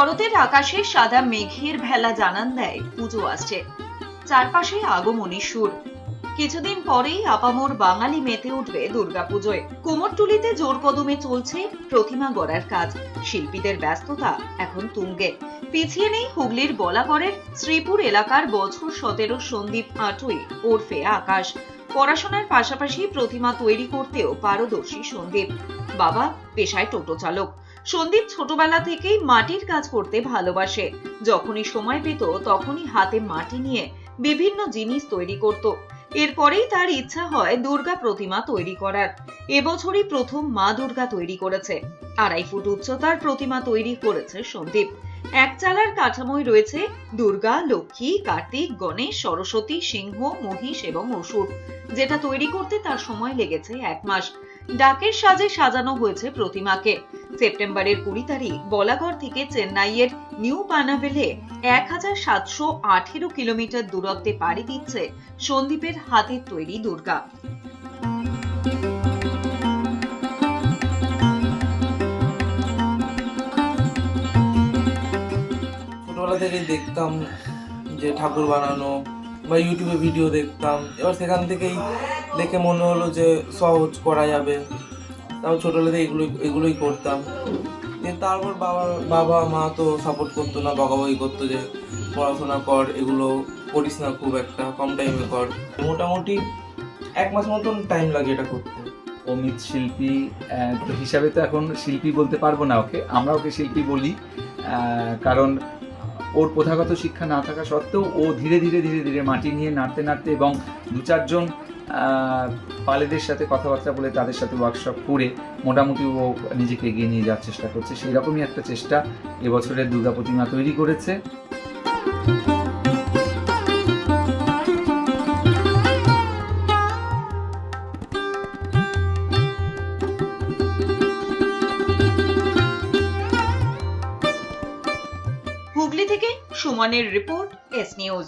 শরতের আকাশে সাদা মেঘের ভেলা জানান দেয় পুজো আসছে। চারপাশে আগমনী সুর। কিছুদিন পরেই আপামর বাঙালি মেতে উঠবে দুর্গাপুজোয়। কুমোরটুলিতে জোর কদমে চলছে প্রতিমা গড়ার কাজ। শিল্পীদের ব্যস্ততা এখন তুঙ্গে। পিছিয়ে নেই হুগলির বলাগড়ের শ্রীপুর এলাকার বছর 17 সন্দীপ আটুই ওরফে আকাশ। পড়াশোনার পাশাপাশি প্রতিমা তৈরি করতেও পারদর্শী সন্দীপ। বাবা পেশায় টোটো চালক। সন্দীপ ছোটবেলা থেকেই মাটির কাজ করতে ভালোবাসে। যখনই সময় পেত তখনই হাতে মাটি নিয়ে বিভিন্ন জিনিস তৈরি করত। এরপরেই তার ইচ্ছা হয় দুর্গা প্রতিমা তৈরি করার। এবছরই প্রথম মা দুর্গা তৈরি করেছে। 2.5 ফুট উচ্চতার প্রতিমা তৈরি করেছে সন্দীপ। এক চালার কাঠামোয় রয়েছে দুর্গা, লক্ষ্মী, কার্তিক, গণেশ, সরস্বতী, সিংহ, মহিষ এবং অসুর। যেটা তৈরি করতে তার সময় লেগেছে 1 মাস। ডাকের সাজে সাজানো হয়েছে প্রতিমাকে। সেপ্টেম্বরের 20 তারিখ বলাগড় থেকে চেন্নাইয়ের নিউ পানাভেলে 1718 কিলোমিটার দূরত্বে পাড়ি দিচ্ছে সন্দীপের হাতের তৈরি দুর্গা। ছোটবেলা থেকেই দেখতাম যে ঠাকুর বানানো বা ইউটিউবে ভিডিও দেখতাম। এবার সেখান থেকেই দেখে মনে হলো যে সহজ করা যাবে। তাও ছোটবেলা থেকে এগুলোই করতাম। তারপর বাবা মা তো সাপোর্ট করতো না, বকাবকি করতো যে পড়াশোনা কর, এগুলো করিস না, খুব একটা কম টাইমে কর। মোটামুটি 1 মাস মতন টাইম লাগে এটা করতে। ও মৃৎশিল্পী হিসাবে তো এখন শিল্পী বলতে পারবো না ওকে, আমরা ওকে শিল্পী বলি। কারণ ওর প্রথাগত শিক্ষা না থাকা সত্ত্বেও ও ধীরে ধীরে মাটি নিয়ে নাড়তে এবং 2-4 জন পালেদের সাথে কথাবার্তা বলে তাদের সাথে ওয়ার্কশপ করে মোটামুটি ও নিজেকে এগিয়ে নিয়ে যাওয়ার চেষ্টা করছে। সেই রকমই একটা চেষ্টা এবছরের দুর্গা প্রতিমা তৈরি করেছে। হুগলি থেকে সুমনের রিপোর্ট, এস নিউজ।